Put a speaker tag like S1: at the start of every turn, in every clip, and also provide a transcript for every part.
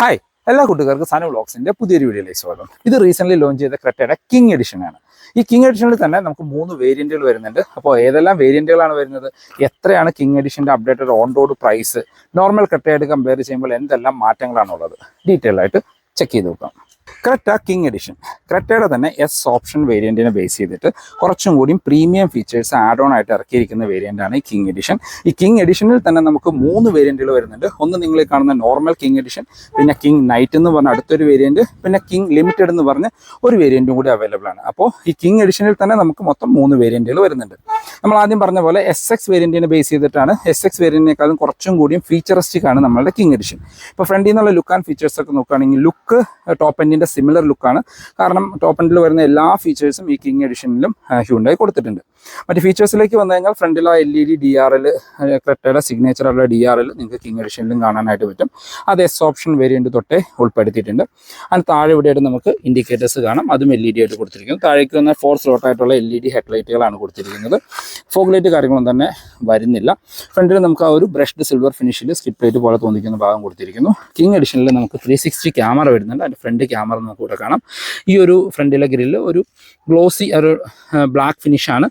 S1: Hi എല്ലാ കൂട്ടുകാർക്കും സാനു വ്ളോഗ്സിന്റെ പുതിയൊരു വീഡിയോയിലേക്ക് സ്വാഗതം. ഇത് റീസെന്റ് ലോഞ്ച് ചെയ്ത ക്രെറ്റയുടെ കിങ് എഡിഷൻ ആണ്. ഈ കിങ് എഡിഷനിൽ തന്നെ നമുക്ക് 3 വേരിയന്റുകൾ വരുന്നുണ്ട്. അപ്പോൾ ഏതെല്ലാം വേരിയന്റുകളാണ് വരുന്നത്, എത്രയാണ് കിങ് എഡിഷന്റെ updated on road price, normal ക്രെറ്റയായിട്ട് കമ്പയർ ചെയ്യുമ്പോൾ എന്തെല്ലാം മാറ്റങ്ങളാണുള്ളത്, ഡീറ്റെയിൽ ആയിട്ട് ചെക്ക് ചെയ്ത് നോക്കാം. ക്രെറ്റ കിങ് എഡിഷൻ ക്രെറ്റയുടെ തന്നെ എസ് ഓപ്ഷൻ വേരിയന്റിനെ ബേസ് ചെയ്തിട്ട് കുറച്ചും കൂടി പ്രീമിയം ഫീച്ചേഴ്സ് ആഡ് ഓൺ ആയിട്ട് ഇറക്കിയിരിക്കുന്ന വേരിയന്റ് ആണ് ഈ കിങ് എഡിഷൻ. ഈ കിങ് എഡിഷനിൽ തന്നെ നമുക്ക് 3 വേരിയന്റുകൾ വരുന്നുണ്ട്. ഒന്ന് നിങ്ങൾ കാണുന്ന നോർമൽ കിങ് എഡിഷൻ, പിന്നെ കിങ് നൈറ്റ് എന്ന് പറഞ്ഞ അടുത്തൊരു വേരിയന്റ്, പിന്നെ കിങ് ലിമിറ്റഡ് എന്ന് പറഞ്ഞ ഒരു വേരിയന്റും കൂടി അവൈലബിൾ ആണ്. അപ്പോൾ ഈ കിങ് എഡിഷനിൽ തന്നെ നമുക്ക് മൊത്തം 3 വേരിയന്റുകൾ വരുന്നുണ്ട്. നമ്മൾ ആദ്യം പറഞ്ഞ പോലെ SX വേരിയന്റിനെ ബേസ് ചെയ്തിട്ടാണ്. SX വേരിയന്റിനേക്കാളും കുറച്ചും കൂടിയും ഫീച്ചറിസ്റ്റിക് ആണ് നമ്മളുടെ കിങ് എഡിഷൻ. ഇപ്പോൾ ഫ്രണ്ടിൽ നിന്നുള്ള ലുക്ക് ആൻഡ് ഫീച്ചേഴ്സ് ഒക്കെ നോക്കുകയാണെങ്കിൽ ലുക്ക് ടോപ്പ് എൻഡിന്റെ സിമിലർ ലുക്കാണ്. കാരണം ടോപ്പ് എൻഡിൽ വരുന്ന എല്ലാ ഫീച്ചേഴ്സും ഈ കിങ് എഡിഷനിലും ഹ്യുണ്ടായി കൊടുത്തിട്ടുണ്ട്. മറ്റ് ഫീച്ചേഴ്സിലേക്ക് വന്നു കഴിഞ്ഞാൽ ഫ്രണ്ടിൽ ആ LED DRL, ക്രെറ്റയുടെ സിഗ്നേച്ചർ ഉള്ള DRL നിങ്ങൾക്ക് കിങ് എഡിഷനിലും കാണാനായിട്ട് പറ്റും. അത് എസ് ഓപ്ഷൻ വേരിയന്റ് തൊട്ടേ ഉൾപ്പെടുത്തിയിട്ടുണ്ട്. അതിന് താഴെ ഇവിടെയായിട്ട് നമുക്ക് ഇൻഡിക്കേറ്റേഴ്സ് കാണാം, അതും LED ആയിട്ട് കൊടുത്തിരിക്കുന്നു. താഴേക്ക് വന്ന 4 സ്ലോട്ട് ആയിട്ടുള്ള LED ഹെഡ്ലൈറ്റുകളാണ് കൊടുത്തിരിക്കുന്നത്. ഫോഗ് ലൈറ്റ് കാര്യങ്ങളൊന്നും തന്നെ വരുന്നില്ല. ഫ്രണ്ടിൽ നമുക്ക് ആ ഒരു ബ്രഷ്ഡ് സിൽവർ ഫിനിഷിൽ സ്കിപ്പ് ലൈറ്റ് പോലെ തോന്നിക്കുന്ന ഭാഗം കൊടുത്തിരിക്കുന്നു. കിങ് എഡിഷനിൽ നമുക്ക് 360 ക്യാമറ വരുന്നുണ്ട്. അതിൻ്റെ ഫ്രണ്ട് ക്യാമറ നമുക്ക് ഇവിടെ കാണാം. ഈ ഒരു ഫ്രണ്ടിലെ ഗ്രില്ല് ഒരു ഗ്ലോസി ഒരു ബ്ലാക്ക് ഫിനിഷാണ്.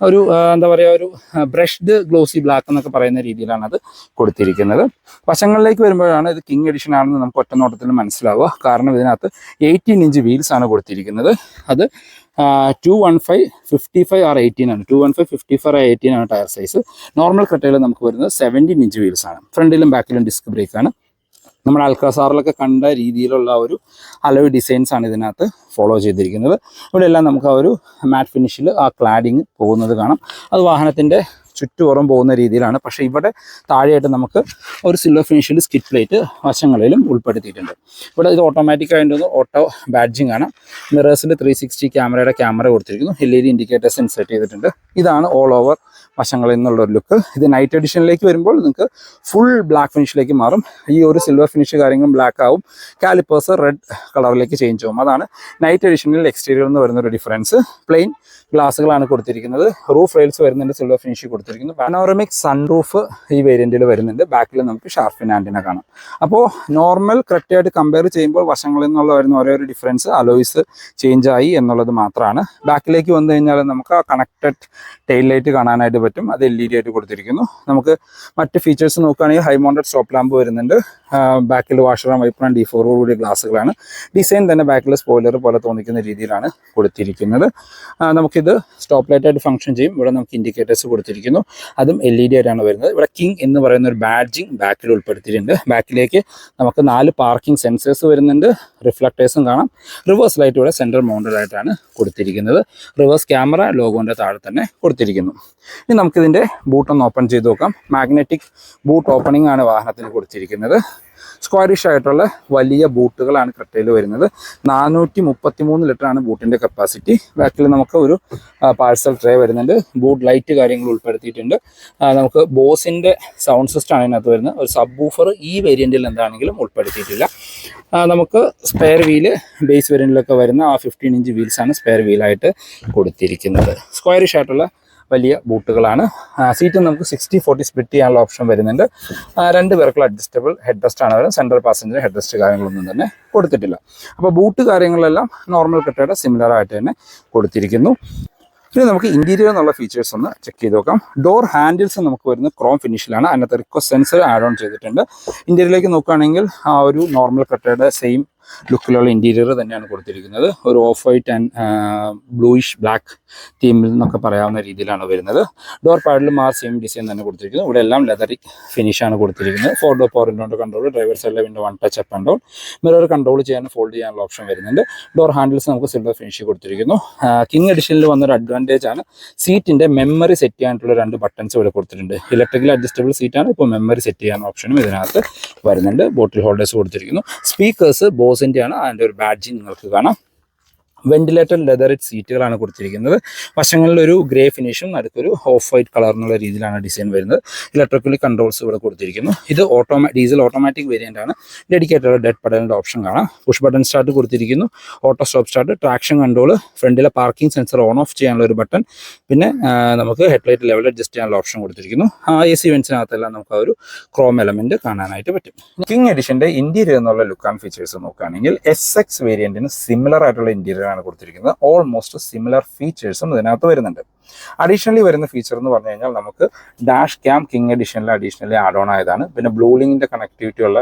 S1: ഒരു എന്താ പറയുക, ഒരു ബ്രഷ്ഡ് ഗ്ലോസി ബ്ലാക്ക് എന്നൊക്കെ പറയുന്ന രീതിയിലാണ് അത് കൊടുത്തിരിക്കുന്നത്. വശങ്ങളിലേക്ക് വരുമ്പോഴാണ് ഇത് കിങ് എഡിഷൻ ആണെന്ന് നമുക്ക് ഒറ്റ നോട്ടത്തിൽ മനസ്സിലാവുക. കാരണം ഇതിനകത്ത് 18 ഇഞ്ച് വീൽസ് ആണ് കൊടുത്തിരിക്കുന്നത്. അത് 215 55 or 18 ആണ്. 215 55 or 18 ആണ് ടയർ സൈസ്. നോർമൽ ക്രെറ്റയിൽ നമുക്ക് വരുന്നത് 17 ഇഞ്ച് വീൽസ് ആണ്. ഫ്രണ്ടിലും ബാക്കിലും ഡിസ്ക് ബ്രേക്കാണ്. നമ്മുടെ അൽക്കാസാറിലൊക്കെ കണ്ട രീതിയിലുള്ള ഒരു അലോയ് ഡിസൈൻസ് ആണ് ഇതിനകത്ത് ഫോളോ ചെയ്തിരിക്കുന്നത്. ഇവിടെ എല്ലാം നമുക്ക് ആ ഒരു മാറ്റ് ഫിനിഷിൽ ആ ക്ലാഡിങ് പോകുന്നത് കാണാം. അത് വാഹനത്തിൻ്റെ ചുറ്റുപുറം പോകുന്ന രീതിയിലാണ്. പക്ഷേ ഇവിടെ താഴെയായിട്ട് നമുക്ക് ഒരു സിൽവർ ഫിനിഷിൽ സ്കിറ്റ് പ്ലേറ്റ് വശങ്ങളിലും ഉൾപ്പെടുത്തിയിട്ടുണ്ട്. ഇവിടെ ഇത് ഓട്ടോമാറ്റിക് ആയിട്ട് ഓട്ടോ ബാഡ്ജിങ് ആണ്. മിറേഴ്സിൽ 360 ക്യാമറയുടെ ക്യാമറ കൊടുത്തിരിക്കുന്നു. LED ഇൻഡിക്കേറ്റേഴ്സ് ഇൻസെർട്ട് ചെയ്തിട്ടുണ്ട്. ഇതാണ് ഓൾ ഓവർ വശങ്ങളിൽ നിന്നുള്ളൊരു ലുക്ക്. ഇത് നൈറ്റ് എഡിഷനിലേക്ക് വരുമ്പോൾ നിങ്ങൾക്ക് ഫുൾ ബ്ലാക്ക് ഫിനിഷിലേക്ക് മാറും. ഈ ഒരു സിൽവർ ഫിനിഷ് കാര്യങ്ങളും ബ്ലാക്ക് ആവും. കാലിപ്പേഴ്സ് റെഡ് കളറിലേക്ക് ചേഞ്ച് ആവും. അതാണ് നൈറ്റ് എഡിഷനിൽ എക്സ്റ്റീരിയർ എന്ന് വരുന്നൊരു ഡിഫറൻസ്. പ്ലെയിൻ ഗ്ലാസ്സുകളാണ് കൊടുത്തിരിക്കുന്നത്. റൂഫ് റെയിൽസ് വരുന്നുണ്ട്, സിൽവർ ഫിനിഷ് കൊടുത്തിരിക്കുന്നു. പാനോറമിക് സൺറൂഫ് ഈ വേരിയന്റിൽ വരുന്നുണ്ട്. ബാക്കിൽ നമുക്ക് ഷാർഫിൻ ആന്റിന കാണാം. അപ്പോൾ നോർമൽ ക്രെറ്റയായിട്ട് കമ്പയർ ചെയ്യുമ്പോൾ വശങ്ങളിൽ നിന്നുള്ള വരുന്ന ഓരോ ഡിഫറൻസ് അലോയ്സ് ചേഞ്ച് ആയി എന്നുള്ളത് മാത്രമാണ്. ബാക്കിലേക്ക് വന്നു കഴിഞ്ഞാൽ നമുക്ക് ആ കണക്റ്റഡ് ടെയിൽ ലൈറ്റ് കാണാനായിട്ട് പറ്റും. അത് LED ആയിട്ട് കൊടുത്തിരിക്കുന്നു. നമുക്ക് മറ്റ് ഫീച്ചേഴ്സ് നോക്കുകയാണെങ്കിൽ ഹൈ മൗണ്ടഡ് സ്റ്റോപ്പ് ലാമ്പ് വരുന്നുണ്ട്. ബാക്കിൽ washer and wiper and D4 കൂടി ഗ്ലാസ്സുകളാണ്. ഡിസൈൻ തന്നെ ബാക്കിൽ സ്പോയിലർ പോലെ തോന്നിക്കുന്ന രീതിയിലാണ് കൊടുത്തിരിക്കുന്നത്. നമുക്കിത് സ്റ്റോപ്പ് ലൈറ്റ് ആയിട്ട് ഫംഗ്ഷൻ ചെയ്യും. ഇവിടെ നമുക്ക് ഇൻഡിക്കേറ്റേഴ്സ് കൊടുത്തിരിക്കുന്നു. അതും LED ആയിട്ടാണ് വരുന്നത്. ഇവിടെ കിങ് എന്ന് പറയുന്ന ഒരു ബാഡ്ജിങ് ബാക്കിൽ ഉൾപ്പെടുത്തിയിട്ടുണ്ട്. ബാക്കിലേക്ക് നമുക്ക് 4 പാർക്കിംഗ് സെൻസേഴ്സ് വരുന്നുണ്ട്. റിഫ്ലക്ടേഴ്സും കാണാം. റിവേഴ്സ് ലൈറ്റ് ഇവിടെ സെൻട്രൽ മൗണ്ടഡ് ആയിട്ടാണ് കൊടുത്തിരിക്കുന്നത്. റിവേഴ്സ് ക്യാമറ ലോഗോൻ്റെ താഴെ തന്നെ കൊടുത്തിരിക്കുന്നു. ഇനി നമുക്കിതിൻ്റെ ബൂട്ടൊന്ന് ഓപ്പൺ ചെയ്ത് നോക്കാം. മാഗ്നറ്റിക് ബൂട്ട് ഓപ്പണിംഗ് ആണ് വാഹനത്തിന് കൊടുത്തിരിക്കുന്നത്. സ്ക്വയറിഷ് ആയിട്ടുള്ള വലിയ ബൂട്ടുകളാണ് ക്രെറ്റയിൽ വരുന്നത്. 433 ലിറ്ററാണ് ബൂട്ടിൻ്റെ കപ്പാസിറ്റി. ബാക്കിൽ നമുക്ക് ഒരു പാഴ്സൽ ട്രേ വരുന്നുണ്ട്. ബൂട്ട് ലൈറ്റ് കാര്യങ്ങൾ ഉൾപ്പെടുത്തിയിട്ടുണ്ട്. നമുക്ക് ബോസിൻ്റെ സൗണ്ട് സിസ്റ്റം ആണ് ഇതിനകത്ത് വരുന്നത്. ഒരു സബ് വൂഫർ ഈ വേരിയൻറ്റിൽ എന്താണെങ്കിലും ഉൾപ്പെടുത്തിയിട്ടില്ല. നമുക്ക് സ്പെയർ വീല് ബേസ് വേരിയൻറ്റിലൊക്കെ വരുന്ന ആ 15 ഇഞ്ച് വീൽസാണ് സ്പെയർ വീലായിട്ട് കൊടുത്തിരിക്കുന്നത്. സ്ക്വയറിഷ് ആയിട്ടുള്ള വലിയ ബൂട്ടുകളാണ്. സീറ്റ് നമുക്ക് 60-40 സ്പ്ലിറ്റ് ചെയ്യാനുള്ള ഓപ്ഷൻ വരുന്നുണ്ട്. 2 പേർക്കുള്ള അഡ്ജസ്റ്റബിൾ ഹെഡ് റെസ്റ്റ് ആണ് വരുന്നത്. സെൻട്രൽ പാസഞ്ചർ ഹെഡ് റെസ്റ്റ് കാര്യങ്ങളൊന്നും തന്നെ കൊടുത്തിട്ടില്ല. അപ്പോൾ ബൂട്ട് കാര്യങ്ങളെല്ലാം നോർമൽ ക്രെറ്റയുടെ സിമിലർ ആയിട്ട് തന്നെ കൊടുത്തിരിക്കുന്നു. ഇനി നമുക്ക് ഇന്റീരിയർ എന്നുള്ള ഫീച്ചേഴ്സ് ഒന്ന് ചെക്ക് ചെയ്ത് നോക്കാം. ഡോർ ഹാൻഡിൽസ് നമുക്ക് വരുന്നത് ക്രോം ഫിനിഷിലാണ്. അതിനകത്ത് റിക്വസ്റ്റ് സെൻസർ ആഡ് ഓൺ ചെയ്തിട്ടുണ്ട്. ഇന്റീരിയറിലേക്ക് നോക്കുകയാണെങ്കിൽ ആ ഒരു നോർമൽ ക്രെറ്റയുടെ സെയിം ലുക്കിലുള്ള ഇൻറ്റീരിയർ തന്നെയാണ് കൊടുത്തിരിക്കുന്നത്. ഒരു off white and bluish black തീമിൽ എന്നൊക്കെ പറയാവുന്ന രീതിയിലാണ് വരുന്നത്. ഡോർ പാഡിലും ആ സെയിം ഡിസൈൻ തന്നെ കൊടുത്തിരിക്കുന്നത്. ഇവിടെ എല്ലാം ലെതറിക് ഫിനിഷാണ് കൊടുത്തിരിക്കുന്നത്. 4 ഡോർ പവർ വിൻഡോൻ്റെ കൺട്രോൾ, ഡ്രൈവർ സൈഡിലെ window 1 touch up and down, mirror control ചെയ്യാൻ ഫോൾഡ് ചെയ്യാനുള്ള ഓപ്ഷൻ വരുന്നുണ്ട്. ഡോർ ഹാൻഡിൽസ് നമുക്ക് സിൽവർ ഫിനിഷ് കൊടുത്തിരിക്കുന്നു. കിങ് എഡിഷനിൽ വന്നൊരു അഡ്വാൻറ്റേജ് ആണ് സീറ്റിൻ്റെ മെമ്മറി സെറ്റ് ചെയ്യാനായിട്ടുള്ള 2 ബട്ടൺസ് ഇവിടെ കൊടുത്തിട്ടുണ്ട്. ഇലക്ട്രിക്കൽ അഡ്ജസ്റ്റബിൾ സീറ്റാണ്. ഇപ്പോൾ മെമ്മറി സെറ്റ് ചെയ്യാൻ ഓപ്ഷനും ഇതിനകത്ത് വരുന്നുണ്ട്. ബോട്ടിൽ ഹോൾഡേഴ്സ് കൊടുത്തിരിക്കുന്നു. സ്പീക്കേഴ്സ് ബോസിൻ്റെ ആണ്. അതിൻ്റെ ഒരു ബാഡ്ജിങ് നിങ്ങൾക്ക് കാണാം. വെന്റിലേറ്റഡ് ലെതറിഡ് സീറ്റുകളാണ് കൊടുത്തിരിക്കുന്നത്. വശങ്ങളിൽ ഒരു ഗ്രേ ഫിനിഷും നടുക്കൊരു ഓഫ് വൈറ്റ് കളർ എന്നുള്ള രീതിയിലാണ് ഡിസൈൻ വരുന്നത്. ഇലക്ട്രിക്കലി കൺട്രോൾസ് ഇവിടെ കൊടുത്തിരിക്കുന്നു. ഇത് ഡീസൽ ഓട്ടോമാറ്റിക് വേരിയൻ്റ് ആണ്. ഡെഡിക്കേറ്റഡ് ഡെഡ് പെഡലിൻ്റെ ഓപ്ഷൻ കാണാം. പുഷ് ബട്ടൺ സ്റ്റാർട്ട് കൊടുത്തിരിക്കുന്നു. Auto stop start, traction control, ഫ്രണ്ടിലെ പാർക്കിംഗ് സെൻസർ ഓൺ ഓഫ് ചെയ്യാനുള്ള ഒരു ബട്ടൺ, പിന്നെ നമുക്ക് ഹെഡ്ലൈറ്റ് ലെവൽ അഡ്ജസ്റ്റ് ചെയ്യാനുള്ള ഓപ്ഷൻ കൊടുത്തിരിക്കുന്നു. AC വെൻസിനകത്തെല്ലാം നമുക്ക് ആ ഒരു ക്രോം എലമെന്റ് കാണാനായിട്ട് പറ്റും. കിങ് എഡിഷന്റെ ഇന്റീരിയർ എന്നുള്ള ലുക്ക് ആൻഡ് ഫീച്ചേഴ്സ് നോക്കുകയാണെങ്കിൽ SX വേരിയന്റിന് സിമിലർ ആയിട്ടുള്ള ഇന്റീരിയർ ആണ് കൊടുത്തിരിക്കുന്നത്. ഓൾമോസ്റ്റ് സിമിലർ ഫീച്ചേഴ്സും ഇതിനകത്ത് വരുന്നുണ്ട്. അഡീഷണലി വരുന്ന ഫീച്ചർ എന്ന് പറഞ്ഞു കഴിഞ്ഞാൽ നമുക്ക് ഡാഷ് ക്യാം കിങ് എഡിഷനിൽ അഡീഷണലി ആഡ് ഓൺ ആയതാണ്. പിന്നെ ബ്ലൂ ലിങ്കിന്റെ കണക്ടിവിറ്റി ഉള്ള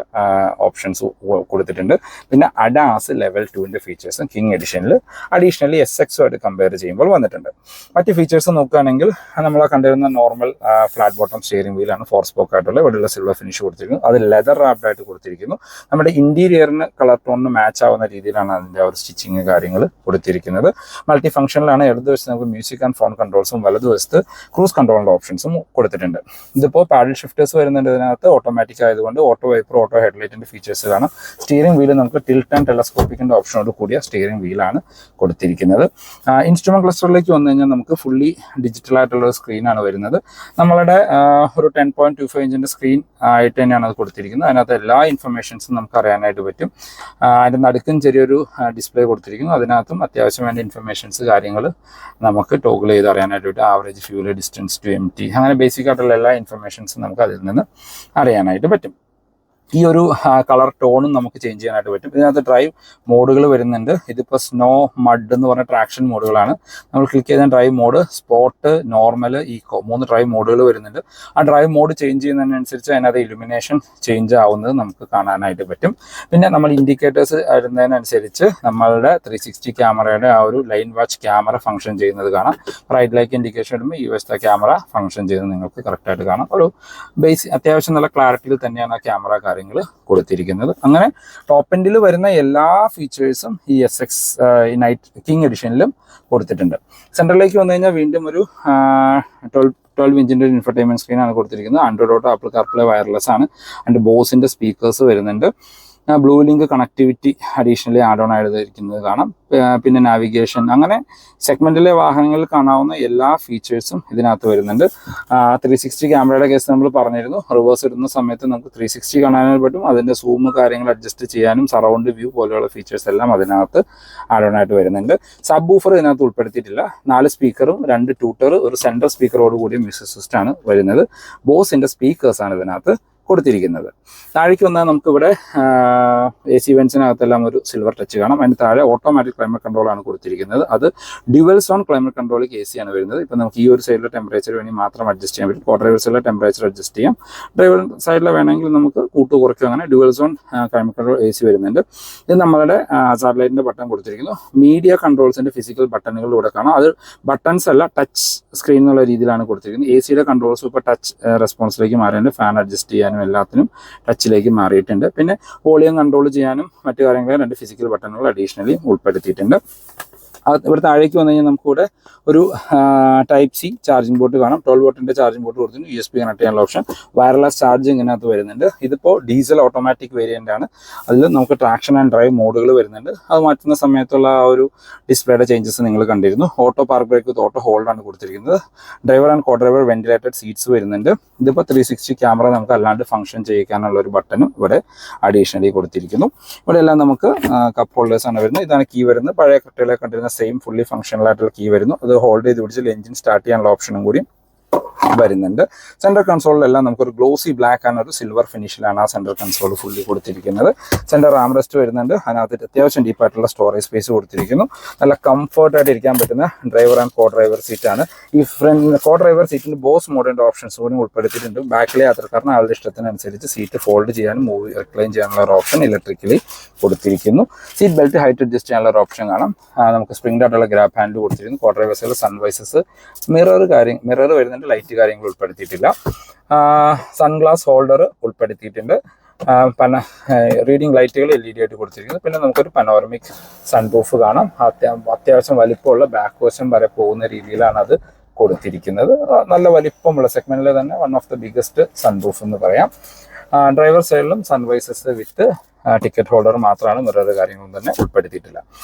S1: ഓപ്ഷൻസ് കൊടുത്തിട്ടുണ്ട്. പിന്നെ അഡാസ് ലെവൽ 2ന്റെ ഫീച്ചേഴ്സും കിങ് എഡിഷനിൽ അഡീഷണലി SX ആയിട്ട് കമ്പയർ ചെയ്യുമ്പോൾ വന്നിട്ടുണ്ട്. മറ്റ് ഫീച്ചേഴ്സ് നോക്കുകയാണെങ്കിൽ നമ്മൾ കണ്ടിരുന്ന നോർമൽ ഫ്ലാറ്റ് ബോട്ടം സ്റ്റിയറിംഗ് വീലാണ് 4 സ്പോക്ക് ആയിട്ടുള്ള ഇവിടെയുള്ള സിൽവർ ഫിനിഷ് കൊടുത്തിരിക്കുന്നു. അത് ലെതർ റാപ്ഡ് ആയിട്ട് കൊടുത്തിരിക്കുന്നു. നമ്മുടെ ഇന്റീരിയറിന് കളർ ടോണിന് മാച്ച് ആവുന്ന രീതിയിലാണ് അതിൻ്റെ ഒരു സ്റ്റിച്ചിങ് കാര്യങ്ങൾ കൊടുത്തിരിക്കുന്നത്. മൾട്ടി ഫംഗ്ഷനിലാണ്. ഇടതുവശത്ത് നമുക്ക് മ്യൂസിക് ആൻഡ് ഫോൺ കൺട്രോൾസും വലതുവശത്ത് ക്രൂസ് കൺട്രോളിൻ്റെ ഓപ്ഷൻസും കൊടുത്തിട്ടുണ്ട്. ഇതിപ്പോൾ പാഡിൽ ഷിഫ്റ്റേഴ്സ് വരുന്നുണ്ട്. ഇതിനകത്ത് ഓട്ടോമാറ്റിക് ആയതുകൊണ്ട് ഓട്ടോ വൈപ്പർ, ഓട്ടോ ഹെഡ്ലൈറ്റിൻ്റെ ഫീച്ചേഴ്സ് കാണാം. സ്റ്റിയറിംഗ് വീല് നമുക്ക് ടിൽറ്റ് ആൻഡ് ടെലസ്കോപ്പിക്കിൻ്റെ ഓപ്ഷനോട് കൂടിയ സ്റ്റിയറിംഗ് വീലാണ് കൊടുത്തിരിക്കുന്നത്. ഇൻസ്ട്രുമെന്റ് ക്ലസ്റ്ററിലേക്ക് വന്നു കഴിഞ്ഞാൽ നമുക്ക് ഫുള്ളി ഡിജിറ്റൽ ആയിട്ടുള്ള സ്ക്രീനാണ് വരുന്നത്. നമ്മളുടെ ഒരു 10.25 ഇഞ്ചിൻ്റെ സ്ക്രീൻ ആയിട്ട് തന്നെയാണ് അത് കൊടുത്തിരിക്കുന്നത്. അതിനകത്ത് എല്ലാ ഇൻഫർമേഷൻസും നമുക്ക് അറിയാനായിട്ട് പറ്റും. അതിൻ്റെ നടുക്കും ചെറിയൊരു ഡിസ്പ്ലേ കൊടുത്തിരിക്കുന്നു. അതിനകത്തും അത്യാവശ്യം വേണ്ട ഇൻഫർമേഷൻസ് കാര്യങ്ങൾ നമുക്ക് ടോഗിൾ ചെയ്ത് അറിയാനായിട്ട് പറ്റും. Average fuel, distance to empty, അങ്ങനെ ബേസിക് ആയിട്ടുള്ള എല്ലാ ഇൻഫർമേഷൻസും നമുക്ക് അതിൽ നിന്ന് അറിയാനായിട്ട് പറ്റും. ഈ ഒരു കളർ ടോണും നമുക്ക് ചേഞ്ച് ചെയ്യാനായിട്ട് പറ്റും. ഇതിനകത്ത് ഡ്രൈവ് മോഡുകൾ വരുന്നുണ്ട്. ഇതിപ്പോൾ സ്നോ, മഡ് എന്ന് പറഞ്ഞ ട്രാക്ഷൻ മോഡുകളാണ്. നമ്മൾ ക്ലിക്ക് ചെയ്ത drive mode, sport, normal, eco 3 drive മോഡുകൾ വരുന്നുണ്ട്. ആ ഡ്രൈവ് മോഡ് ചേഞ്ച് ചെയ്യുന്നതിനനുസരിച്ച് അതിനകത്ത് ഇലുമിനേഷൻ ചേഞ്ച് ആവുന്നത് നമുക്ക് കാണാനായിട്ട് പറ്റും. പിന്നെ നമ്മൾ ഇൻഡിക്കേറ്റേഴ്സ് വരുന്നതിനനുസരിച്ച് നമ്മളുടെ 360 ക്യാമറയുടെ ആ ഒരു ലൈൻ വാച്ച് ക്യാമറ ഫംഗ്ഷൻ ചെയ്യുന്നത് കാണാം. റൈറ്റ് ലൈക്ക് ഇൻഡിക്കേഷൻ ഇടുമ്പോൾ ഈ വശത്തെ ക്യാമറ ഫംഗ്ഷൻ ചെയ്യുന്നത് നിങ്ങൾക്ക് കറക്റ്റായിട്ട് കാണാം. ഒരു അത്യാവശ്യം നല്ല ക്ലാരിറ്റിയിൽ തന്നെയാണ് ആ ക്യാമറ കാര്യങ്ങൾ കൊടുത്തിരിക്കുന്നത്. അങ്ങനെ ടോപ്പ് എൻഡിൽ വരുന്ന എല്ലാ ഫീച്ചേഴ്സും ഈ SX കിങ് എഡിഷനിലും കൊടുത്തിട്ടുണ്ട്. സെൻട്രലിലേക്ക് വന്നു കഴിഞ്ഞാൽ വീണ്ടും ഒരു 12 ഇഞ്ചിൻ്റെ ഇൻഫർടൈൻമെന്റ് സ്ക്രീനാണ് കൊടുത്തിരിക്കുന്നത്. Android auto, apple CarPlay wireless ആണ്. ആൻഡ് ബോസിന്റെ സ്പീക്കേഴ്സ് വരുന്നുണ്ട്. Blue link connectivity additionally add on ആയിരിക്കുന്നത് കാണാം. പിന്നെ നാവിഗേഷൻ, അങ്ങനെ സെഗ്മെന്റിലെ വാഹനങ്ങളിൽ കാണാവുന്ന എല്ലാ ഫീച്ചേഴ്സും ഇതിനകത്ത് വരുന്നുണ്ട്. 360 ക്യാമറയുടെ കേസ് നമ്മൾ പറഞ്ഞിരുന്നു. റിവേഴ്സ് ഇടുന്ന സമയത്ത് നമുക്ക് 360 കാണാനായിട്ട് പറ്റും. അതിൻ്റെ സൂം കാര്യങ്ങൾ അഡ്ജസ്റ്റ് ചെയ്യാനും സറൗണ്ട് വ്യൂ പോലെയുള്ള ഫീച്ചേഴ്സ് എല്ലാം അതിനകത്ത് ആഡ് ഓൺ ആയിട്ട് വരുന്നുണ്ട്. സബ് വൂഫർ ഇതിനകത്ത് ഉൾപ്പെടുത്തിയിട്ടില്ല. 4 സ്പീക്കറും 2 ട്യൂട്ടർ, ഒരു സെൻട്രൽ സ്പീക്കറോട് കൂടിയ മ്യൂസിക് സിസ്റ്റമാണ് വരുന്നത്. ബോസിന്റെ സ്പീക്കേഴ്സാണ് ഇതിനകത്ത് കൊടുത്തിരിക്കുന്നത്. താഴേക്ക് വന്നാൽ നമുക്കിവിടെ AC വെൻസിനകത്തെല്ലാം ഒരു സിൽവർ ടച്ച് കാണാം. അതിന് താഴെ ഓട്ടോമാറ്റിക് ക്ലൈമറ്റ് കൺട്രോളാണ് കൊടുത്തിരിക്കുന്നത്. അത് ഡ്യുവൽ സോൺ ക്ലൈമറ്റ് കൺട്രോളിലേക്ക് AC ആണ് വരുന്നത്. ഇപ്പം നമുക്ക് ഈ ഒരു സൈഡിലെ ടെമ്പറേച്ചർ വേണ്ടി മാത്രം അഡ്ജസ്റ്റ് ചെയ്യാൻ പറ്റും. കോ ഡ്രൈവർ സൈഡിലെ ടെമ്പറേച്ചർ അഡ്ജസ്റ്റ് ചെയ്യാം. ഡ്രൈവർ സൈഡിലെ വേണമെങ്കിൽ നമുക്ക് കൂട്ട് കുറയ്ക്കും. അങ്ങനെ dual zone climate control AC വരുന്നുണ്ട്. ഇത് നമ്മളുടെ സാറ്റലൈറ്റിൻ്റെ ബട്ടൺ കൊടുത്തിരിക്കുന്നു. മീഡിയ കൺട്രോൾസിൻ്റെ ഫിസിക്കൽ ബട്ടണുകൾ ഇവിടെ കാണാം. അത് ബട്ടൺസ് അല്ല, ടച്ച് സ്ക്രീൻ എന്നുള്ള രീതിയിലാണ് കൊടുത്തിരിക്കുന്നത്. AC കൺട്രോൾസ് ഇപ്പോൾ ടച്ച് റെസ്പോൺസിലേക്ക് മാറിയിട്ടുണ്ട്. ഫാൻ അഡ്ജസ്റ്റ് ചെയ്യാനും എല്ലാത്തിനും ടച്ചിലേക്ക് മാറിയിട്ടുണ്ട്. പിന്നെ വോളിയം കൺട്രോൾ ചെയ്യാനും മറ്റു കാര്യങ്ങളും 2 ഫിസിക്കൽ ബട്ടണുകൾ അഡീഷണലി ഉൾപ്പെടുത്തിയിട്ടുണ്ട്. ഇവിടെ താഴേക്ക് വന്നു കഴിഞ്ഞാൽ നമുക്കിവിടെ ഒരു Type-C ചാർജിംഗ് പോർട്ട് കാണാം. 12 വോട്ടിൻ്റെ ചാർജിംഗ് പോർട്ട് കൊടുത്തിട്ടുണ്ട്. USB കണക്ട് ചെയ്യാനുള്ള ഓപ്ഷൻ, വയർലെസ് ചാർജിങ് ഇതിനകത്ത് വരുന്നുണ്ട്. ഇതിപ്പോൾ ഡീസൽ ഓട്ടോമാറ്റിക് വേരിയൻ്റ് ആണ്. അതിൽ നമുക്ക് ട്രാക്ഷൻ ആൻഡ് ഡ്രൈവ് മോഡുകൾ വരുന്നുണ്ട്. അത് മാറ്റുന്ന സമയത്തുള്ള ആ ഒരു ഡിസ്പ്ലേയുടെ ചേഞ്ചസ് നിങ്ങൾ കണ്ടിരുന്നു. Auto park brake with auto ഹോൾഡാണ് കൊടുത്തിരിക്കുന്നത്. Driver and co driver ventilated seats വരുന്നുണ്ട്. ഇതിപ്പോൾ 360 ക്യാമറ നമുക്ക് അല്ലാണ്ട് ഫംഗ്ഷൻ ചെയ്യിക്കാനുള്ള ഒരു ബട്ടനും ഇവിടെ അഡീഷണലി കൊടുത്തിരിക്കുന്നു. ഇവിടെ എല്ലാം നമുക്ക് കപ്പ് ഹോൾഡേഴ്സാണ് വരുന്നത്. ഇതാണ് കീ വരുന്നത്. പഴയ കട്ടയിലെ കണ്ടിരുന്ന സെയിം ഫുള്ളി ഫംഗ്ഷണൽ ആയിട്ടുള്ള കീ വരുന്നു. അത് ഹോൾഡ് ചെയ്ത് പിടിച്ചാൽ എഞ്ചിൻ സ്റ്റാർട്ട് ചെയ്യാനുള്ള ഓപ്ഷനും കൂടി വരുന്നുണ്ട്. സെൻട്രൽ കൺസോളിലെല്ലാം നമുക്കൊരു ഗ്ലോസി ബ്ലാക്ക് ആണ്, ഒരു സിൽവർ ഫിനിഷിലാണ് ആ സെൻട്രൽ കൺസോൾ ഫുള്ളി കൊടുത്തിരിക്കുന്നത്. സെൻട്രൽ ആംറെസ്റ്റ് വരുന്നുണ്ട്. അതിനകത്ത് അത്യാവശ്യം ഡീപ്പായിട്ടുള്ള സ്റ്റോറേജ് സ്പേസ് കൊടുത്തിരിക്കുന്നു. നല്ല കംഫർട്ടായിട്ട് ഇരിക്കാൻ പറ്റുന്ന ഡ്രൈവർ ആൻഡ് കോ ഡ്രൈവർ സീറ്റാണ്. ഈ കോ ഡ്രൈവർ സീറ്റിന് ബോസ് മോഡിൻ്റെ ഓപ്ഷൻസ് കൂടി ഉൾപ്പെടുത്തിയിട്ടുണ്ട്. ബാക്കിലെ യാത്രക്കാരന് ആളുടെ ഇഷ്ടത്തിനനുസരിച്ച് സീറ്റ് ഫോൾഡ് ചെയ്യാനും മൂവ് റിക്ലൈൻ ചെയ്യാനുള്ള ഒരു ഓപ്ഷൻ ഇലക്ട്രിക്കലി കൊടുത്തിരിക്കുന്നു. സീറ്റ് ബെൽറ്റ് ഹൈറ്റ് അഡ്ജസ്റ്റ് ചെയ്യാനുള്ള ഒരു ഓപ്ഷൻ കാണാം. നമുക്ക് സ്പ്രിംഗ് ആയിട്ടുള്ള ഗ്രാബ് ഹാൻഡിൽ കൊടുത്തിരിക്കുന്നു. കോ ഡ്രൈവേഴ്സിൽ സൺവൈസസ്, മിറർ വരുന്നുണ്ട്. ലൈറ്റ് കാര്യങ്ങൾ ഉൾപ്പെടുത്തിയിട്ടില്ല. സൺഗ്ലാസ് ഹോൾഡർ ഉൾപ്പെടുത്തിയിട്ടുണ്ട്. റീഡിംഗ് ലൈറ്റുകൾ LED ആയിട്ട് കൊടുത്തിരിക്കുന്നു. പിന്നെ നമുക്കൊരു പനോറമിക് സൺറൂഫ് കാണാം. അത്യാവശ്യം വലിപ്പമുള്ള ബാക്ക് വശം വരെ പോകുന്ന രീതിയിലാണ് അത് കൊടുത്തിരിക്കുന്നത്. നല്ല വലിപ്പമുള്ള സെഗ്മെന്റിലെ തന്നെ one of the biggest sunroof എന്ന് പറയാം. ഡ്രൈവർ സൈഡിലും സൺവൈസസ് വിത്ത് ടിക്കറ്റ് ഹോൾഡർ മാത്രമാണ്, മിറർ കാര്യങ്ങളും തന്നെ ഉൾപ്പെടുത്തിയിട്ടില്ല.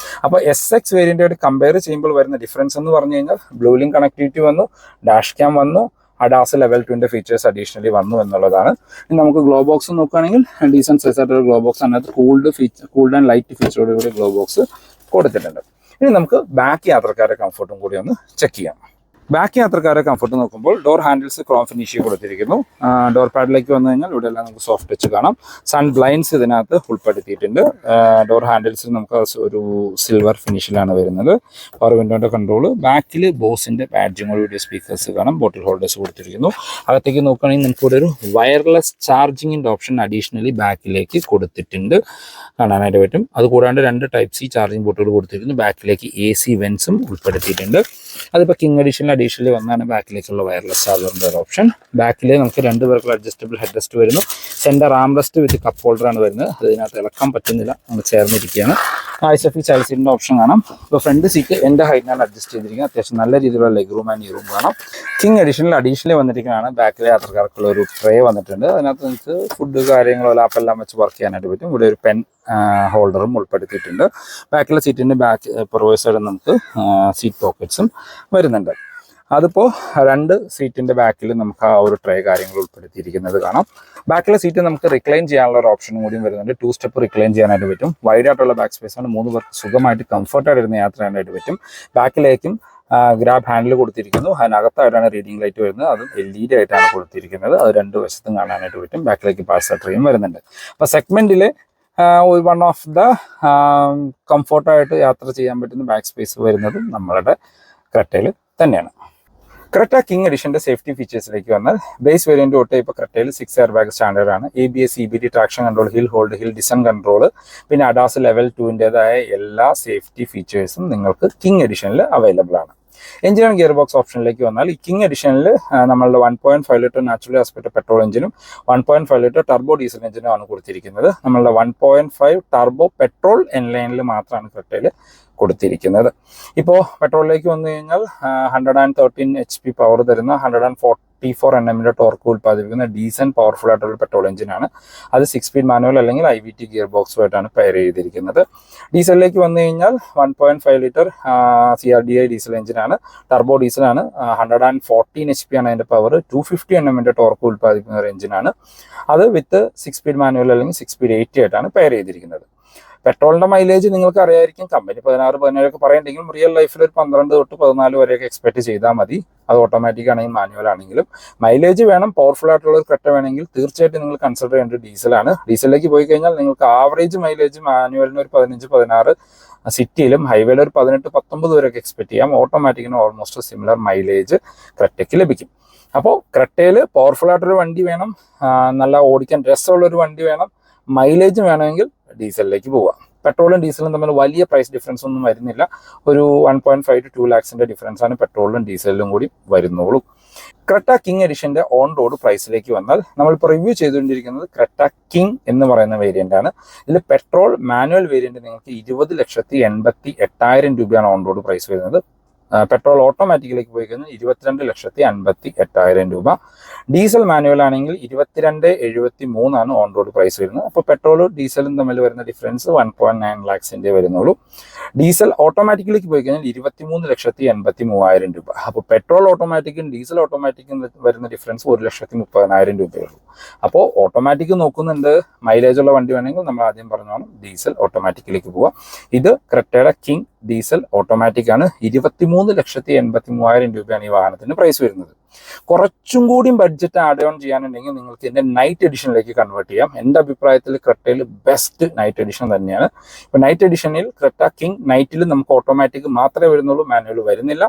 S1: അപ്പോൾ SX വേരിയൻ്റായിട്ട് കമ്പയർ ചെയ്യുമ്പോൾ വരുന്ന ഡിഫറൻസ് എന്ന് പറഞ്ഞു കഴിഞ്ഞാൽ ബ്ലൂ ലിങ്ക് കണക്ടിവിറ്റി വന്നു, ഡാഷ് ക്യാം വന്നു, അഡാസ് ലെവൽ 2 ഫീച്ചേഴ്സ് അഡീഷണലി വന്നു എന്നുള്ളതാണ്. ഇനി നമുക്ക് ഗ്ലോ ബോക്സ് നോക്കുകയാണെങ്കിൽ ഡീസൻറ്റ് സൈസ് ആയിട്ടുള്ള ഗ്ലോ ബോക്സ്, അതിനകത്ത് കൂൾഡ് ആൻഡ് ലൈറ്റ് ഫീച്ചറോട് കൂടി ഗ്ലോ ബോക്സ് കൊടുത്തിട്ടുണ്ട്. ഇനി നമുക്ക് ബാക്ക് യാത്രക്കാരുടെ കംഫർട്ടും കൂടി ഒന്ന് ചെക്ക് ചെയ്യാം. ബാക്ക് യാത്രക്കാരെ കംഫർട്ട് നോക്കുമ്പോൾ ഡോർ ഹാൻഡിൽസ് ക്രോം ഫിനിഷ് കൊടുത്തിരിക്കുന്നു. ഡോർ പാഡിലേക്ക് വന്നു കഴിഞ്ഞാൽ ഇവിടെ എല്ലാം നമുക്ക് സോഫ്റ്റ് ടച്ച് കാണാം. സൺ ബ്ലൈൻഡ്സ് ഇതിനകത്ത് ഉൾപ്പെടുത്തിയിട്ടുണ്ട്. ഡോർ ഹാൻഡിൽസ് നമുക്ക് ഒരു സിൽവർ ഫിനിഷിലാണ് വരുന്നത്. പവർ വിൻഡോയുടെ കൺട്രോൾ, ബാക്കിൽ ബോസിന്റെ ബാഡ്ജിങ്ങോടുകൂടിയ സ്പീക്കേഴ്സ് കാണാം. ബോട്ടിൽ ഹോൾഡേഴ്സ് കൊടുത്തിരിക്കുന്നു. അകത്തേക്ക് നോക്കുകയാണെങ്കിൽ നമുക്ക് ഇവിടെ ഒരു വയർലെസ് ചാർജിങ്ങിൻ്റെ ഓപ്ഷൻ അഡീഷണലി ബാക്കിലേക്ക് കൊടുത്തിട്ടുണ്ട്, കാണാനായിട്ട് പറ്റും. അതുകൂടാണ്ട് 2 Type-C ചാർജിങ് പോർട്ടുകൾ കൊടുത്തിരിക്കുന്നു. ബാക്കിലേക്ക് AC വെൻസും ഉൾപ്പെടുത്തിയിട്ടുണ്ട്. അതിപ്പോൾ കിങ് എഡിഷനിൽ അഡീഷണലി വന്നാണ് ബാക്കിലേക്കുള്ള വയർലെസ് ചാർജറിൻ്റെ ഒരു ഓപ്ഷൻ. ബാക്കിൽ നമുക്ക് 2 പേർക്കുള്ള അഡ്ജസ്റ്റബിൾ ഹെഡ് റെസ്റ്റ് വരുന്നു. സെൻറ്റർ ആംറെസ്റ്റ് വിത്ത് കപ്പ് ഹോൾഡറാണ് വരുന്നത്. അതിനകത്ത് ഇളക്കാൻ പറ്റുന്നില്ല, നമ്മൾ ചേർന്നിരിക്കുകയാണ്. ISOFIX ചൈൽഡ് സീറ്റിൻ്റെ ഓപ്ഷൻ കാണാം. ഇപ്പോൾ ഫ്രണ്ട് സീറ്റ് എൻ്റെ ഹൈറ്റിനാണ് അഡ്ജസ്റ്റ് ചെയ്തിരിക്കുന്നത്. അത്യാവശ്യം നല്ല രീതിയിലുള്ള ലെഗ് റൂം ആൻഡ് ഈ റൂം കാണാം. കിങ് എഡിഷനിൽ അഡീഷണലി വന്നിരിക്കുന്നതാണ് ബാക്കിലെ യാത്രക്കാർക്കുള്ള ഒരു ട്രേ വന്നിട്ടുണ്ട്. അതിനകത്ത് നിങ്ങൾക്ക് ഫുഡ് കാര്യങ്ങളോ ലാപ്പെല്ലാം വെച്ച് വർക്ക് ചെയ്യാനായിട്ട് പറ്റും. ഇവിടെ ഒരു പെൻ ഹോൾഡറും ഉൾപ്പെടുത്തിയിട്ടുണ്ട്. ബാക്കിലെ സീറ്റിൻ്റെ പുറകു സൈഡിൽ നമുക്ക് സീറ്റ് പോക്കറ്റ്സും വരുന്നുണ്ട്. അതിപ്പോൾ 2 സീറ്റിൻ്റെ ബാക്കിൽ നമുക്ക് ആ ഒരു ട്രേ കാര്യങ്ങൾ ഉൾപ്പെടുത്തിയിരിക്കുന്നത് കാണാം. ബാക്കിലെ സീറ്റ് നമുക്ക് റിക്ലൈൻ ചെയ്യാനുള്ള ഒരു ഓപ്ഷനും കൂടിയും വരുന്നുണ്ട്. 2 സ്റ്റെപ്പ് റിക്ലൈൻ ചെയ്യാനായിട്ട് പറ്റും. വൈഡ് ആയിട്ടുള്ള ബാക്ക് സ്പേസ് ആണ്. 3 പേർക്ക് സുഖമായിട്ട് കംഫർട്ടായിട്ട് ഇരുന്ന് യാത്ര ചെയ്യാനായിട്ട് പറ്റും. ബാക്കിലേക്കും ഗ്രാബ് ഹാൻഡിൽ കൊടുത്തിരിക്കുന്നു. അതിനകത്തായിട്ടാണ് റീഡിംഗ് ലൈറ്റ് വരുന്നത്. അതും LED ആയിട്ടാണ് കൊടുത്തിരിക്കുന്നത്. അത് 2 വശത്തും കാണാനായിട്ട് പറ്റും. ബാക്കിലേക്ക് പാഴ്സൽ ട്രേയും വരുന്നുണ്ട്. അപ്പോൾ സെഗ്മെന്റിൽ വൺ ഓഫ് ദ കംഫർട്ടായിട്ട് യാത്ര ചെയ്യാൻ പറ്റുന്ന ബാക്ക് സ്പേസ് വരുന്നത് നമ്മളുടെ ക്രെറ്റയിൽ തന്നെയാണ്. ക്രെറ്റ കിങ് എഡിഷന്റെ സേഫ്റ്റി ഫീച്ചേഴ്സിലേക്ക് വന്നാൽ ബേസ് വേരിയന്റ് തൊട്ട് ഇപ്പോൾ ക്രെറ്റയിൽ 6 എയർ ബാഗ് സ്റ്റാൻഡേർഡ് ആണ്. ABS, CBT, traction control, hill hold, hill descend control, പിന്നെ അഡാസ് ലെവൽ 2-ൻ്റെതായ എല്ലാ സേഫ്റ്റി ഫീച്ചേഴ്സും നിങ്ങൾക്ക് കിങ് എഡിഷനിൽ അവൈലബിൾ ആണ്. എഞ്ചിൻ ആൻഡ് ഗിയർ ബോക്സ് ഓപ്ഷനിലേക്ക് വന്നാൽ ഈ കിങ് എഡിഷനിൽ നമ്മളുടെ 1.5 ലിറ്റർ നാച്ചുറലി ആസ്പെക്ട് പെട്രോൾ എഞ്ചിനും 1.5 ലിറ്റർ ടർബോ ഡീസൽ എഞ്ചിനും ആണ് കൊടുത്തിരിക്കുന്നത്. നമ്മളുടെ 1.5 ടർബോ പെട്രോൾ എൻലൈനിൽ മാത്രമാണ് ക്രെറ്റയിൽ കൊടുത്തിരിക്കുന്നത്. ഇപ്പോൾ പെട്രോളിലേക്ക് വന്നു കഴിഞ്ഞാൽ 113 HP പവർ തരുന്ന 144 Nm ടോർക്ക് ഉൽപ്പാദിപ്പിക്കുന്ന ഡീസൻറ്റ് പവർഫുൾ ആയിട്ടുള്ള പെട്രോൾ എഞ്ചിനാണ്. അത് 6 സ്പീഡ് മാനുവൽ അല്ലെങ്കിൽ IVT ഗിയർ ബോക്സുമായിട്ടാണ് പെയർ ചെയ്തിരിക്കുന്നത്. ഡീസലിലേക്ക് വന്നു കഴിഞ്ഞാൽ 1.5 ലിറ്റർ CRDI ഡീസൽ എഞ്ചിനാണ്. ടർബോ ഡീസലാണ്. 114 HP ആണ് അതിൻ്റെ പവർ. 250 Nm ടോർക്ക് ഉൽപ്പാദിപ്പിക്കുന്ന ഒരു എഞ്ചിനാണ്. അത് വിത്ത് 6 സ്പീഡ് മാനുവൽ അല്ലെങ്കിൽ 6 സ്പീഡ് 80 ആയിട്ടാണ് പെയർ ചെയ്തിരിക്കുന്നത്. പെട്രോളിന്റെ മൈലേജ് നിങ്ങൾക്ക് അറിയായിരിക്കും. കമ്പനി 16-17 ഒക്കെ പറയുന്നുണ്ടെങ്കിലും റിയൽ ലൈഫിൽ ഒരു 12 തൊട്ട് 14 വരെയൊക്കെ എക്സ്പെക്ട് ചെയ്താൽ മതി. അത് ഓട്ടോമാറ്റിക് ആണെങ്കിലും മാനുവൽ ആണെങ്കിലും. മൈലേജ് വേണം, പവർഫുൾ ആയിട്ടുള്ള ഒരു ക്രെറ്റ വേണമെങ്കിൽ തീർച്ചയായിട്ടും നിങ്ങൾ കൺസിഡർ ചെയ്യേണ്ടത് ഡീസലാണ്. ഡീസലിലേക്ക് പോയി കഴിഞ്ഞാൽ നിങ്ങൾക്ക് ആവറേജ് മൈലേജ് മാനുവലിന് ഒരു 15-16, സിറ്റിയിലും ഹൈവേയിൽ ഒരു 18-19 വരെയൊക്കെ എക്സ്പെക്ട് ചെയ്യാം. ഓട്ടോമാറ്റിക്കിന് ഓൾമോസ്റ്റ് സിമിലർ മൈലേജ് ക്രെറ്റയ്ക്ക് ലഭിക്കും. അപ്പോൾ ക്രെറ്റയിൽ പവർഫുൾ ആയിട്ടൊരു വണ്ടി വേണം, നല്ല ഓടിക്കാൻ രസമുള്ളൊരു വണ്ടി വേണം, മൈലേജ് വേണമെങ്കിൽ ഡീസലിലേക്ക് പോവാം. പെട്രോളും ഡീസലും തമ്മിൽ വലിയ പ്രൈസ് ഡിഫറൻസ് ഒന്നും വരുന്നില്ല. ഒരു 1.5 to 2 lakhs ഡിഫറൻസ് ആണ് പെട്രോളിലും ഡീസലിലും കൂടി വരുന്നുള്ളൂ. ക്രെറ്റ കിങ് എഡിഷന്റെ ഓൺ റോഡ് പ്രൈസിലേക്ക് വന്നാൽ നമ്മളിപ്പോൾ റിവ്യൂ ചെയ്തുകൊണ്ടിരിക്കുന്നത് ക്രെറ്റ കിങ് എന്ന് പറയുന്ന വേരിയന്റ് ആണ്. ഇതിൽ പെട്രോൾ മാനുവൽ വേരിയന്റ് നിങ്ങൾക്ക് 20,88,000 രൂപയാണ് ഓൺ റോഡ് പ്രൈസ് വരുന്നത്. പെട്രോൾ ഓട്ടോമാറ്റിക്കിലേക്ക് പോയി കഴിഞ്ഞാൽ 22,58,000 രൂപ. ഡീസൽ മാനുവൽ ആണെങ്കിൽ 22,73 ആണ് ഓൺ റോഡ് പ്രൈസ് വരുന്നത്. അപ്പോൾ പെട്രോളും ഡീസലും തമ്മിൽ വരുന്ന ഡിഫറൻസ് 1.9 lakhs വരുന്നുള്ളൂ. ഡീസൽ ഓട്ടോമാറ്റിക്കിലേക്ക് പോയി കഴിഞ്ഞാൽ 23,83,000 രൂപ. അപ്പോൾ പെട്രോൾ ഓട്ടോമാറ്റിക്കും ഡീസൽ ഓട്ടോമാറ്റിക്കും വരുന്ന ഡിഫറൻസ് 1,30,000 രൂപയുള്ളൂ. അപ്പോൾ ഓട്ടോമാറ്റിക് നോക്കുന്നുണ്ട്, മൈലേജ് ഉള്ള വണ്ടി വേണമെങ്കിൽ നമ്മൾ ആദ്യം പറഞ്ഞോണം ഡീസൽ ഓട്ടോമാറ്റിക്കിലേക്ക് പോവാം. ഇത് ക്രെറ്റയുടെ കിങ് ഡീസൽ ഓട്ടോമാറ്റിക് ആണ്. 23,83,000 രൂപയാണ് ഈ വാഹനത്തിന് പ്രൈസ് വരുന്നത്. കുറച്ചും കൂടിയും ബഡ്ജറ്റ് ആഡ് ഓൺ ചെയ്യാനുണ്ടെങ്കിൽ നിങ്ങൾക്ക് ഇതിന്റെ നൈറ്റ് എഡിഷനിലേക്ക് കൺവേർട്ട് ചെയ്യാം. എൻ്റെ അഭിപ്രായത്തിൽ ക്രെറ്റയിൽ ബെസ്റ്റ് നൈറ്റ് എഡിഷൻ തന്നെയാണ്. ഇപ്പൊ നൈറ്റ് എഡിഷനിൽ ക്രെറ്റ കിങ് നൈറ്റിൽ നമുക്ക് ഓട്ടോമാറ്റിക് മാത്രമേ വരുന്നുള്ളൂ, മാനുവൽ വരുന്നില്ല.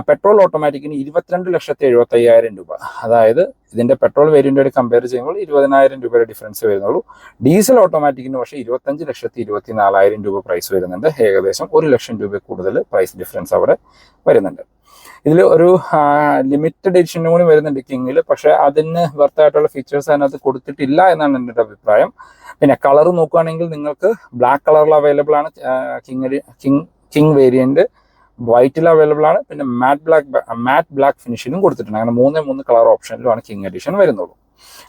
S1: പെട്രോൾ ഓട്ടോമാറ്റിക്കിന് 22,75,000 രൂപ. അതായത് ഇതിന്റെ പെട്രോൾ വേരിയന്റോട് കമ്പയർ ചെയ്യുമ്പോൾ 20,000 രൂപയുടെ ഡിഫറൻസ് വരുന്നുള്ളൂ. ഡീസൽ ഓട്ടോമാറ്റിക്കിന് പക്ഷേ 25,24,000 രൂപ പ്രൈസ് വരുന്നുണ്ട്. ഏകദേശം 1 ലക്ഷം രൂപ കൂടുതൽ പ്രൈസ് ഡിഫറൻസ് അവിടെ വരുന്നുണ്ട്. ഇതിൽ ഒരു ലിമിറ്റഡ് എഡിഷനും കൂടി വരുന്നുണ്ട് കിങ്ങിൽ. പക്ഷേ അതിന് വെർത്തായിട്ടുള്ള ഫീച്ചേഴ്സ് അതിനകത്ത് കൊടുത്തിട്ടില്ല എന്നാണ് എൻ്റെ ഒരു അഭിപ്രായം. പിന്നെ കളർ നോക്കുകയാണെങ്കിൽ നിങ്ങൾക്ക് ബ്ലാക്ക് കളറിൽ അവൈലബിൾ ആണ് കിങ് വേരിയന്റ്, വൈറ്റിൽ അവൈലബിൾ ആണ്. പിന്നെ മാറ്റ് ബ്ലാക്ക് ഫിനിഷിലും കൊടുത്തിട്ടുണ്ട്. അങ്ങനെ 3 കളർ ഓപ്ഷനിലുമാണ് കിങ് എഡിഷൻ വരുന്നുള്ളൂ.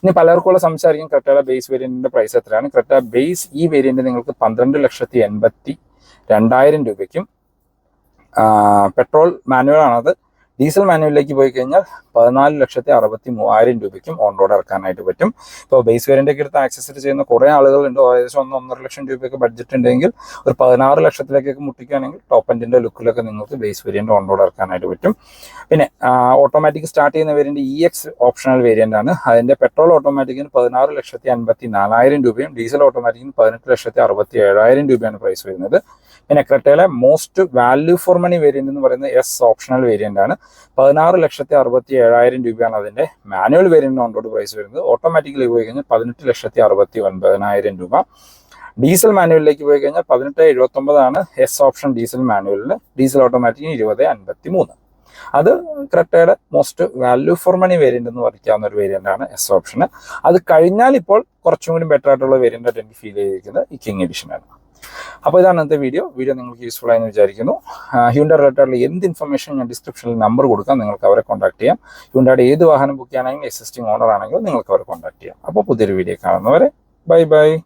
S1: ഇനി പലർക്കുള്ള സംശയമായിരിക്കും ക്രെറ്റയുടെ ബേസ് വേരിയന്റിന്റെ പ്രൈസ് എത്രയാണ്. ക്രെറ്റ ബേസ് ഈ വേരിയന്റ് നിങ്ങൾക്ക് 12,82,000 രൂപയ്ക്കും, പെട്രോൾ മാനുവൽ ആണത്. ഡീസൽ മാനുവലിലേക്ക് പോയി കഴിഞ്ഞാൽ 14,63,000 രൂപയ്ക്കും ഓൺ റോഡ് ഇറക്കാനായിട്ട് പറ്റും. ഇപ്പോൾ ബേസ് വേരിയൻ്റൊക്കെ എടുത്ത് ആക്സസറി ചെയ്യുന്ന കുറേ ആളുകളുണ്ട്. ഏകദേശം 1-1.5 ലക്ഷം രൂപയൊക്കെ ബഡ്ജറ്റ് ഉണ്ടെങ്കിൽ ഒരു 16 ലക്ഷത്തിലേക്കൊക്കെ മുട്ടിക്കുകയാണെങ്കിൽ ടോപ്പ് എൻഡിൻ്റെ ലുക്കിലൊക്കെ നിങ്ങൾക്ക് ബേസ് വേരിയൻ്റ് ഓൺ റോഡ് ഇറക്കാനായിട്ട് പറ്റും. പിന്നെ ഓട്ടോമാറ്റിക് സ്റ്റാർട്ട് ചെയ്യുന്ന വേരിയൻ്റ് EX ഓപ്ഷണൽ വേരിയൻ്റ് ആണ്. അതിൻ്റെ പെട്രോൾ ഓട്ടോമാറ്റിക്കിന് 16,54,000 രൂപയും ഡീസൽ ഓട്ടോമാറ്റിക്കിന് 18,67,000 രൂപയാണ് പ്രൈസ് വരുന്നത്. പിന്നെ ക്രെറ്റയിലെ most value for money variant എന്ന് പറയുന്നത് S ഓപ്ഷണൽ വേരിയന്റ് ആണ്. 16,67,000 രൂപയാണ് അതിന്റെ മാനുവൽ വേരിയന്റിന് ഓൺ റോഡ് പ്രൈസ് വരുന്നത്. ഓട്ടോമാറ്റിക്കിലേക്ക് പോയി കഴിഞ്ഞാൽ 18,69,000 രൂപ. ഡീസൽ മാനുവലിലേക്ക് പോയി കഴിഞ്ഞാൽ 18,79 S ഓപ്ഷൻ ഡീസൽ മാനുവലിന്. ഡീസൽ ഓട്ടോമാറ്റിക്കിന് 20,53. അത് ക്രെറ്റയുടെ most value for money variant എന്ന് പറയാവുന്ന ഒരു വേരിയന്റ് ആണ് S ഓപ്ഷന്. അത് കഴിഞ്ഞാൽ ഇപ്പോൾ കുറച്ചും കൂടി ബെറ്റർ ആയിട്ടുള്ള വേരിയന്റ് ആയിട്ട് എനിക്ക് ഫീൽ ചെയ്തിരിക്കുന്നത് ഈ കിങ് എഡിഷൻ ആണ്. അപ്പോൾ ഇതാണ് ഇന്നത്തെ വീഡിയോ നിങ്ങൾക്ക് യൂസ്ഫുൾ ആയെന്ന് വിചാരിക്കുന്നു. ഹ്യുണ്ടായി റിലേറ്റഡുള്ള എന്ത് ഇൻഫർമേഷൻ ഞാൻ ഡിസ്ക്രിപ്ഷനിൽ നമ്പർ കൊടുക്കാം, നിങ്ങൾക്ക് അവരെ കോൺടാക്ട് ചെയ്യാം. ഹ്യുണ്ടായുടെ ഏത് വാഹനം ബുക്ക് ചെയ്യാനാണെങ്കിൽ എക്സിസ്റ്റിംഗ് ഓണർ ആണെങ്കിൽ നിങ്ങൾക്ക് അവരെ കോൺടാക്ട് ചെയ്യാം. അപ്പോൾ പുതിയൊരു വീഡിയോ കാണുന്നവരെ ബൈ ബൈ.